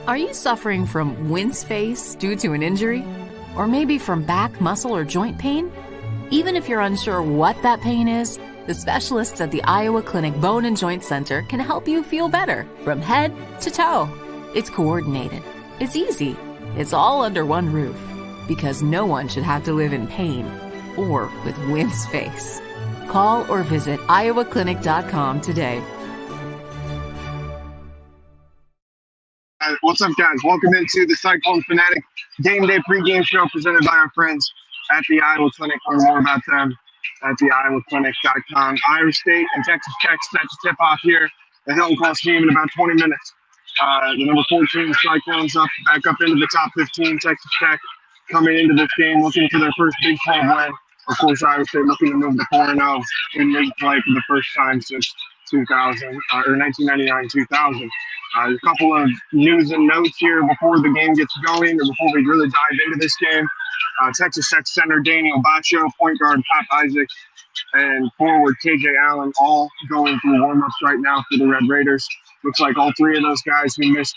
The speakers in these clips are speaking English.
Are you suffering from wince face due to an injury? Or maybe from back, muscle, or joint pain? Even if you're unsure what that pain is, the specialists at the Iowa Clinic Bone and Joint Center can help you feel better from head to toe. It's coordinated. It's easy. It's all under one roof. Because no one should have to live in pain or with wince face. Call or visit iowaclinic.com today. What's up, guys? Welcome into the Cyclone Fanatic Game Day Pregame Show presented by our friends at the Iowa Clinic. Learn more about them at the iowaclinic.com. Iowa State and Texas Tech set to tip off here at Hilton Coliseum in about 20 minutes. The number 14 Cyclones back up into the top 15. Texas Tech coming into this game looking for their first Big 12 win. Of course, Iowa State looking to move to 4-0 in league play for the first time since 1999-2000. A couple of news and notes here before the game gets going, or before we really dive into this game. Texas Tech center Daniel Baccio, point guard Pop Isaac, and forward KJ Allen all going through warm-ups right now for the Red Raiders. Looks like all three of those guys who missed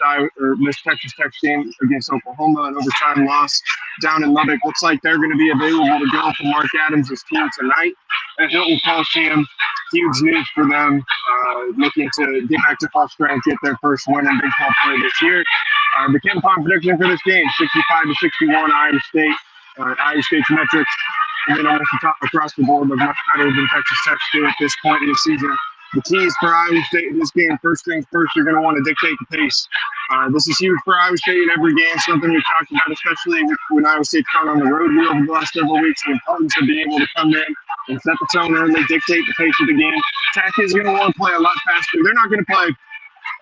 Texas Tech's game against Oklahoma, an overtime loss down in Lubbock. Looks like they're going to be available to go for Mark Adams' team tonight at Hilton Coliseum. Huge news for them, looking to get back to full strength, get their first win in Big 12 play this year. The KenPom prediction for this game, 65-61 Iowa State. Iowa State's metrics, and then almost across the board, look much better than Texas Tech's do at this point in the season. The keys for Iowa State in this game, first things first, you're going to want to dictate the pace. This is huge for Iowa State in every game, something we've talked about, especially when Iowa State's gone on the road here over the last several weeks, the importance of being able to come in and set the tone early, dictate the pace of the game. Tech is going to want to play a lot faster. They're not going to play,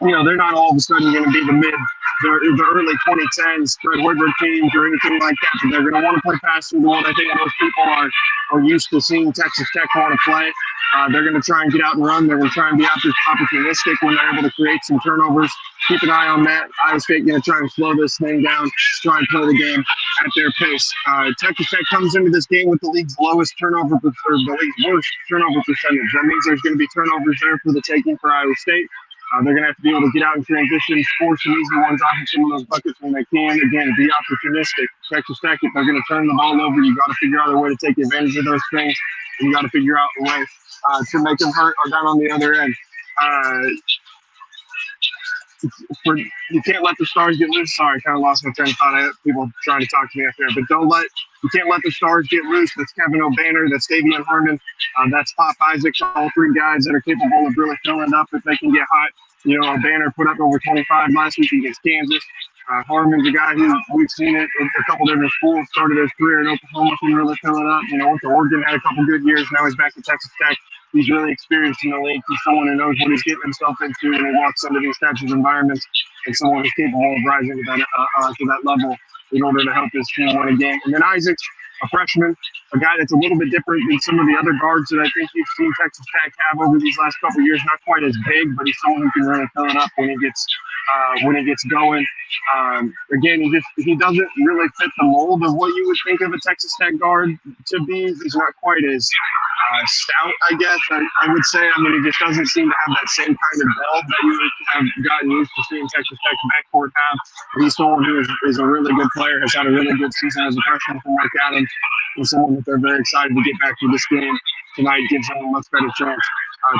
they're not all of a sudden going to be the early 2010s Fred Woodward teams or anything like that, but they're going to want to play faster than what I think most people are used to seeing Texas Tech want to play. They're going to try and get out and run. They're going to try and be opportunistic when they're able to create some turnovers. Keep an eye on that. Iowa State going to try and slow this thing down, try and play the game at their pace. Texas Tech comes into this game with the league's worst turnover percentage. That means there's going to be turnovers there for the taking for Iowa State. They're going to have to be able to get out in transition, score some easy ones off of some of those buckets when they can. Again, be opportunistic. Texas Tech, if they're going to turn the ball over, you got to figure out a way to take advantage of those things. And you got to figure out a way to make them hurt or down on the other end. You can't let the stars get loose. Sorry, I kind of lost my train of thought. I have people trying to talk to me up there, but you can't let the stars get loose. That's Kevin O'Banner, that's Davion Harmon, that's Pop Isaac, all three guys that are capable of really filling up if they can get hot. O'Banner put up over 25 last week against Kansas. Harmon's a guy who we've seen it in a couple different schools, started his career in Oklahoma, can really fill it up. Went to Oregon, had a couple good years. Now he's back to Texas Tech. He's really experienced in the league. He's someone who knows what he's getting himself into when he walks into these types of environments, and someone who's capable of rising to that level in order to help his team win a game. And then Isaac's a freshman, a guy that's a little bit different than some of the other guards that I think you've seen Texas Tech have over these last couple of years. Not quite as big, but he's someone who can really fill it up when he gets going. Again, he doesn't really fit the mold of what you would think of a Texas Tech guard to be. He's not quite as stout, I guess. I would say. He just doesn't seem to have that same kind of build that you would have gotten used to seeing Texas Tech's backcourt have. He's someone who is a really good player, has had a really good season as a freshman for Mark Adams, and someone that they're very excited to get back to this game tonight. Gives them a much better chance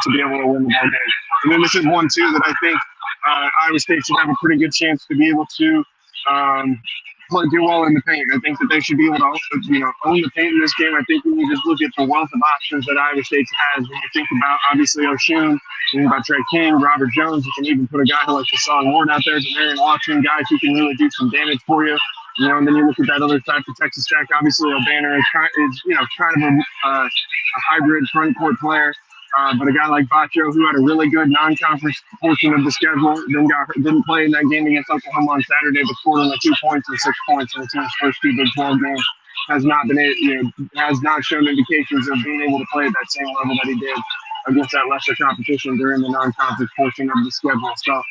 to be able to win the ball game. And then this is one, too, that I think Iowa State should have a pretty good chance to be able to do well in the paint. I think that they should be able to own the paint in this game. I think when you just look at the wealth of options that Iowa State has, when you think about, obviously, Oshun, you think about Trey King, Robert Jones, you can even put a guy like Deshaun Ward out there, Demarion Watson, guys who can really do some damage for you. And then you look at that other side for Texas Tech. Obviously, O'Banner is kind of a hybrid front court player. But a guy like Baccio, who had a really good non-conference portion of the schedule, didn't play in that game against Oklahoma on Saturday, but scored only 2 points and 6 points in the team's first two Big 12 games. Has not shown indications of being able to play at that same level that he did against that lesser competition during the non-conference portion of the schedule. So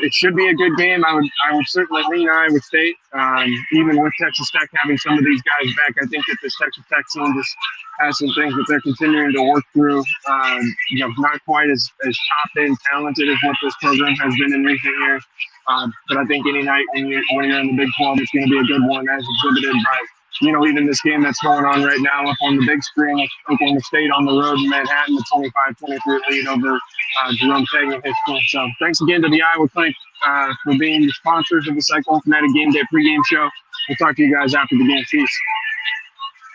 It should be a good game. I would certainly lean Iowa State, even with Texas Tech having some of these guys back. I think that this Texas Tech team just has some things that they're continuing to work through. Not quite as top end talented as what this program has been in recent years. But I think any night when you're in the Big 12, it's going to be a good one, as exhibited by even this game that's going on right now up on the big screen with Oklahoma State on the road in Manhattan, the 25-23 lead over Jerome Tang and his team. So thanks again to the Iowa Clinic for being the sponsors of the Cyclone Fanatic Game Day pregame show. We'll talk to you guys after the game. Peace.